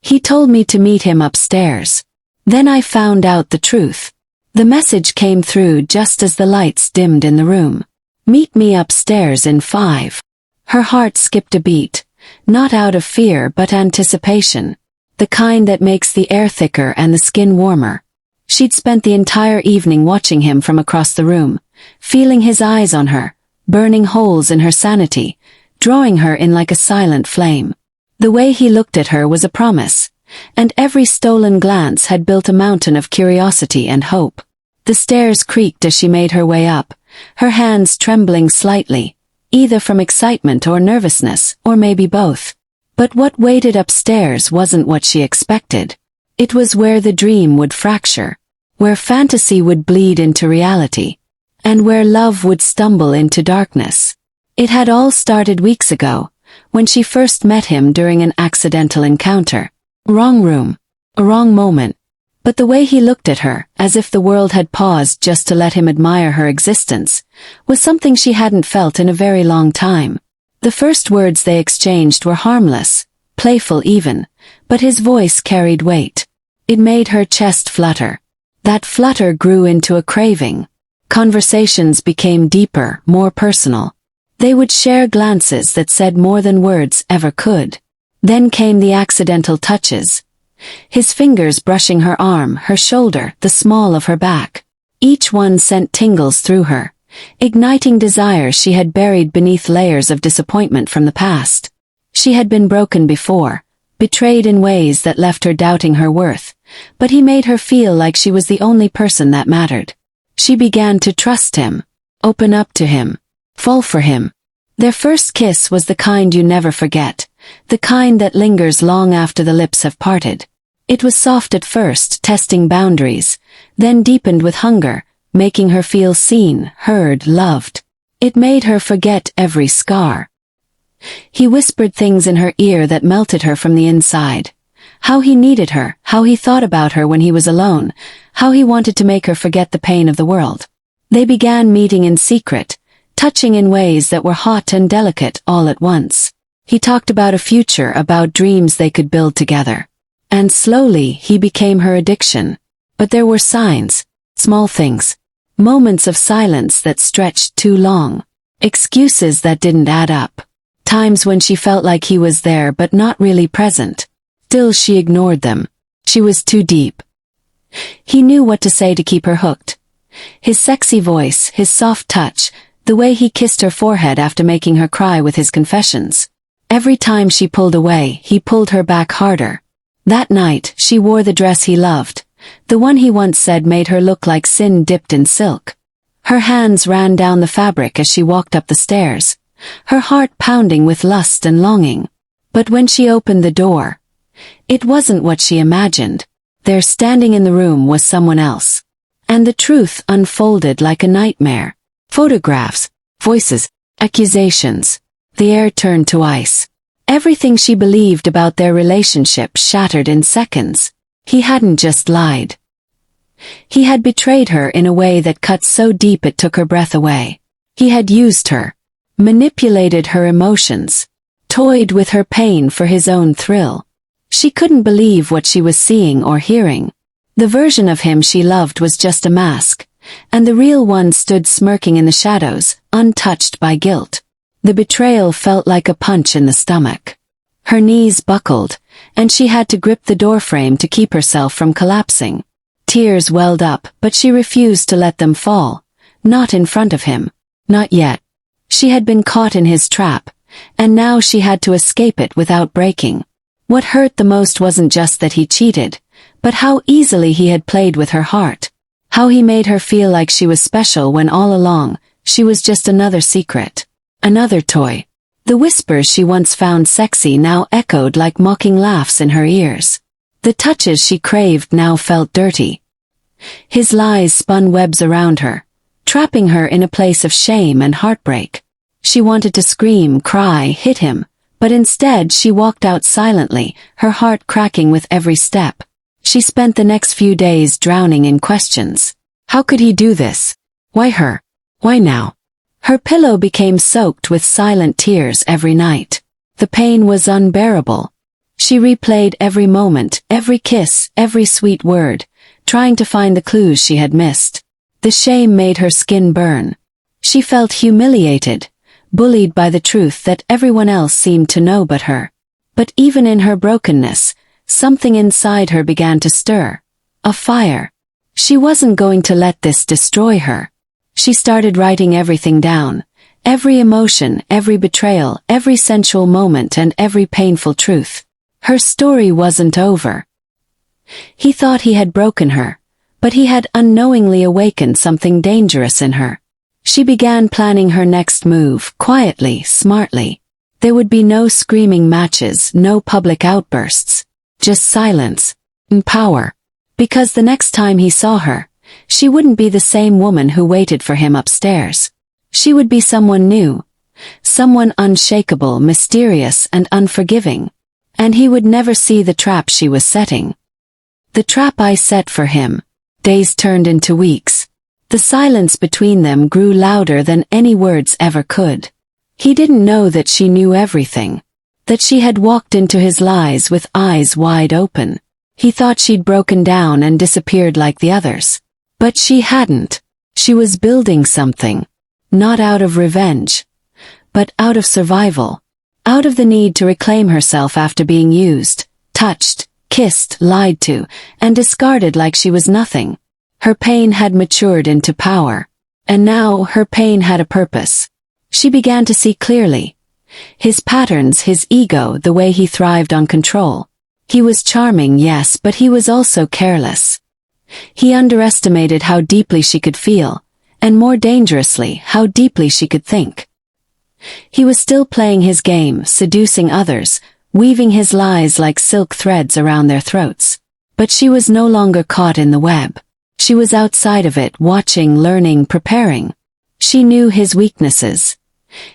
He told me to meet him upstairs. Then I found out the truth. The message came through just as the lights dimmed in the room. Meet me upstairs in 5. Her heart skipped a beat, not out of fear but anticipation. The kind that makes the air thicker and the skin warmer. She'd spent the entire evening watching him from across the room, feeling his eyes on her, burning holes in her sanity, drawing her in like a silent flame. The way he looked at her was a promise, and every stolen glance had built a mountain of curiosity and hope. The stairs creaked as she made her way up, her hands trembling slightly, either from excitement or nervousness, or maybe both. But what waited upstairs wasn't what she expected. It was where the dream would fracture, where fantasy would bleed into reality, and where love would stumble into darkness. It had all started weeks ago, when she first met him during an accidental encounter. Wrong room, a wrong moment. But the way he looked at her, as if the world had paused just to let him admire her existence, was something she hadn't felt in a very long time. The first words they exchanged were harmless, playful even, but his voice carried weight. It made her chest flutter. That flutter grew into a craving. Conversations became deeper, more personal. They would share glances that said more than words ever could. Then came the accidental touches. His fingers brushing her arm, her shoulder, the small of her back. Each one sent tingles through her, igniting desire she had buried beneath layers of disappointment from the past. She had been broken before, betrayed in ways that left her doubting her worth, but he made her feel like she was the only person that mattered. She began to trust him, open up to him, fall for him. Their first kiss was the kind you never forget, the kind that lingers long after the lips have parted. It was soft at first, testing boundaries, then deepened with hunger, making her feel seen, heard, loved. It made her forget every scar. He whispered things in her ear that melted her from the inside. How he needed her, how he thought about her when he was alone, how he wanted to make her forget the pain of the world. They began meeting in secret, touching in ways that were hot and delicate all at once. He talked about a future, about dreams they could build together. And slowly he became her addiction. But there were signs, small things, moments of silence that stretched too long, excuses that didn't add up, times when she felt like he was there but not really present. Still she ignored them. She was too deep. He knew what to say to keep her hooked. His sexy voice, his soft touch, the way he kissed her forehead after making her cry with his confessions. Every time she pulled away, he pulled her back harder. That night, she wore the dress he loved, the one he once said made her look like sin dipped in silk. Her hands ran down the fabric as she walked up the stairs, her heart pounding with lust and longing. But when she opened the door, it wasn't what she imagined. There standing in the room was someone else. And the truth unfolded like a nightmare. Photographs, voices, accusations. The air turned to ice. Everything she believed about their relationship shattered in seconds. He hadn't just lied. He had betrayed her in a way that cut so deep it took her breath away. He had used her, manipulated her emotions, toyed with her pain for his own thrill. She couldn't believe what she was seeing or hearing. The version of him she loved was just a mask, and the real one stood smirking in the shadows, untouched by guilt. The betrayal felt like a punch in the stomach. Her knees buckled, and she had to grip the doorframe to keep herself from collapsing. Tears welled up, but she refused to let them fall. Not in front of him. Not yet. She had been caught in his trap, and now she had to escape it without breaking. What hurt the most wasn't just that he cheated, but how easily he had played with her heart. How he made her feel like she was special when all along, she was just another secret. Another toy. The whispers she once found sexy now echoed like mocking laughs in her ears. The touches she craved now felt dirty. His lies spun webs around her, trapping her in a place of shame and heartbreak. She wanted to scream, cry, hit him, but instead she walked out silently, her heart cracking with every step. She spent the next few days drowning in questions. How could he do this? Why her? Why now? Her pillow became soaked with silent tears every night. The pain was unbearable. She replayed every moment, every kiss, every sweet word, trying to find the clues she had missed. The shame made her skin burn. She felt humiliated, bullied by the truth that everyone else seemed to know but her. But even in her brokenness, something inside her began to stir. A fire. She wasn't going to let this destroy her. She started writing everything down. Every emotion, every betrayal, every sensual moment, and every painful truth. Her story wasn't over. He thought he had broken her, but he had unknowingly awakened something dangerous in her. She began planning her next move, quietly, smartly. There would be no screaming matches, no public outbursts. Just silence and power. Because the next time he saw her, she wouldn't be the same woman who waited for him upstairs. She would be someone new. Someone unshakable, mysterious, and unforgiving. And he would never see the trap she was setting. The trap I set for him. Days turned into weeks. The silence between them grew louder than any words ever could. He didn't know that she knew everything. That she had walked into his lies with eyes wide open. He thought she'd broken down and disappeared like the others. But she hadn't. She was building something. Not out of revenge. But out of survival. Out of the need to reclaim herself after being used, touched, kissed, lied to, and discarded like she was nothing. Her pain had matured into power. And now her pain had a purpose. She began to see clearly. His patterns, his ego, the way he thrived on control. He was charming, yes, but he was also careless. He underestimated how deeply she could feel, and more dangerously, how deeply she could think. He was still playing his game, seducing others, weaving his lies like silk threads around their throats. But she was no longer caught in the web. She was outside of it, watching, learning, preparing. She knew his weaknesses.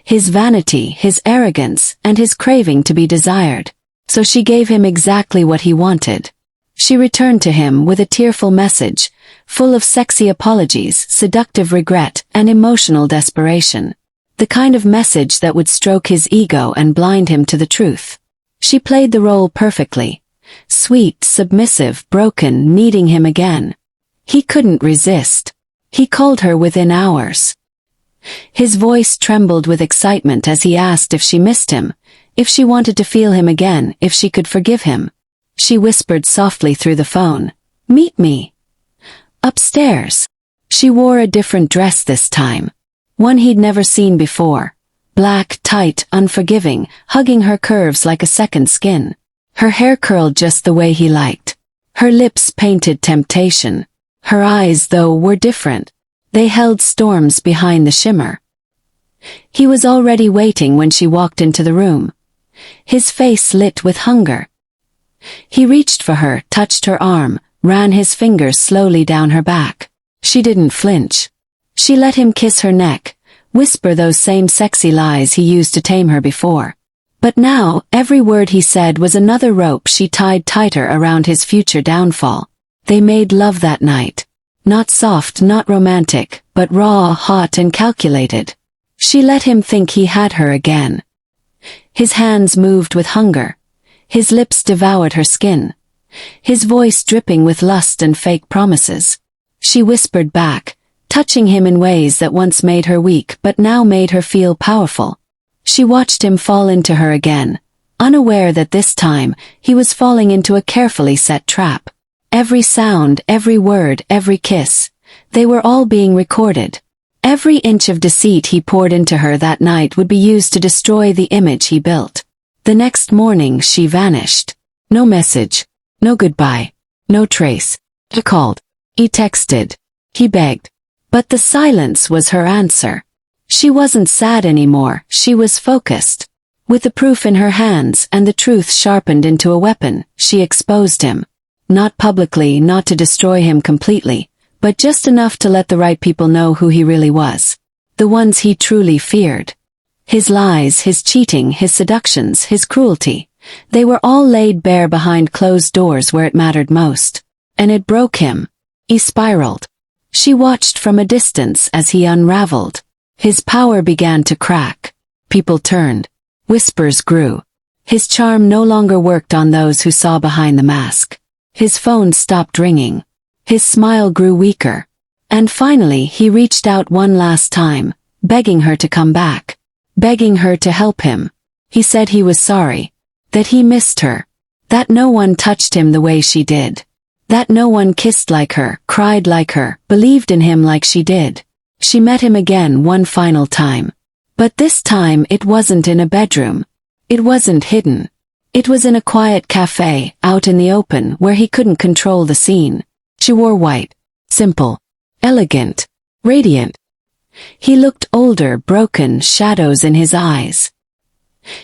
His vanity, his arrogance, and his craving to be desired. So she gave him exactly what he wanted. She returned to him with a tearful message, full of sexy apologies, seductive regret, and emotional desperation. The kind of message that would stroke his ego and blind him to the truth. She played the role perfectly. Sweet, submissive, broken, needing him again. He couldn't resist. He called her within hours. His voice trembled with excitement as he asked if she missed him, if she wanted to feel him again, if she could forgive him. She whispered softly through the phone, "Meet me upstairs." She wore a different dress this time. One he'd never seen before. Black, tight, unforgiving, hugging her curves like a second skin. Her hair curled just the way he liked. Her lips painted temptation. Her eyes, though, were different. They held storms behind the shimmer. He was already waiting when she walked into the room. His face lit with hunger. He reached for her, touched her arm, ran his fingers slowly down her back. She didn't flinch. She let him kiss her neck, whisper those same sexy lies he used to tame her before. But now, every word he said was another rope she tied tighter around his future downfall. They made love that night. Not soft, not romantic, but raw, hot, and calculated. She let him think he had her again. His hands moved with hunger. His lips devoured her skin. His voice dripping with lust and fake promises. She whispered back, touching him in ways that once made her weak but now made her feel powerful. She watched him fall into her again, unaware that this time, he was falling into a carefully set trap. Every sound, every word, every kiss, they were all being recorded. Every inch of deceit he poured into her that night would be used to destroy the image he built. The next morning she vanished. No message. No goodbye. No trace. He called. He texted. He begged. But the silence was her answer. She wasn't sad anymore, she was focused. With the proof in her hands and the truth sharpened into a weapon, she exposed him. Not publicly, not to destroy him completely, but just enough to let the right people know who he really was. The ones he truly feared. His lies, his cheating, his seductions, his cruelty. They were all laid bare behind closed doors where it mattered most. And it broke him. He spiraled. She watched from a distance as he unraveled. His power began to crack. People turned. Whispers grew. His charm no longer worked on those who saw behind the mask. His phone stopped ringing. His smile grew weaker. And finally he reached out one last time, begging her to come back. Begging her to help him. He said he was sorry. That he missed her. That no one touched him the way she did. That no one kissed like her, cried like her, believed in him like she did. She met him again one final time. But this time it wasn't in a bedroom. It wasn't hidden. It was in a quiet cafe, out in the open, where he couldn't control the scene. She wore white. Simple. Elegant. Radiant. He looked older, broken, shadows in his eyes.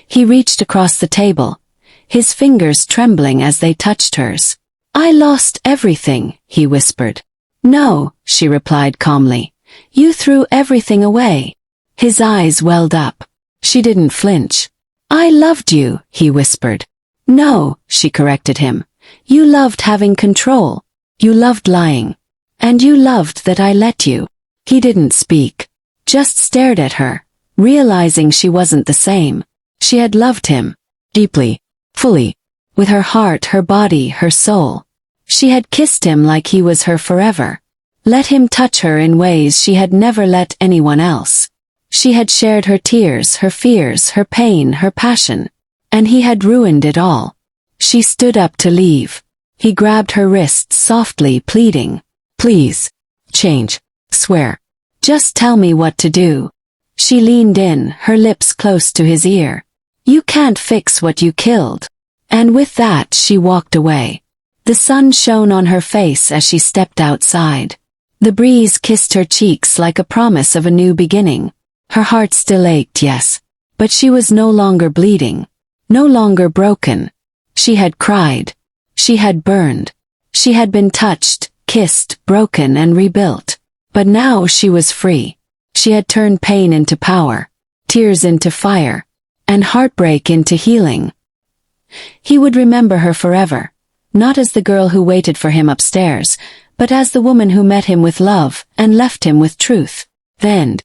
He reached across the table, his fingers trembling as they touched hers. "I lost everything," he whispered. "No," she replied calmly. "You threw everything away." His eyes welled up. She didn't flinch. "I loved you," he whispered. "No," she corrected him. "You loved having control. You loved lying. And you loved that I let you." He didn't speak. Just stared at her, realizing she wasn't the same. She had loved him. Deeply. Fully. With her heart, her body, her soul. She had kissed him like he was her forever. Let him touch her in ways she had never let anyone else. She had shared her tears, her fears, her pain, her passion. And he had ruined it all. She stood up to leave. He grabbed her wrists softly, pleading. "Please. Change. Swear. Just tell me what to do." She leaned in, her lips close to his ear. "You can't fix what you killed." And with that she walked away. The sun shone on her face as she stepped outside. The breeze kissed her cheeks like a promise of a new beginning. Her heart still ached, yes. But she was no longer bleeding. No longer broken. She had cried. She had burned. She had been touched, kissed, broken and rebuilt. But now she was free. She had turned pain into power, tears into fire, and heartbreak into healing. He would remember her forever, not as the girl who waited for him upstairs, but as the woman who met him with love and left him with truth. The end.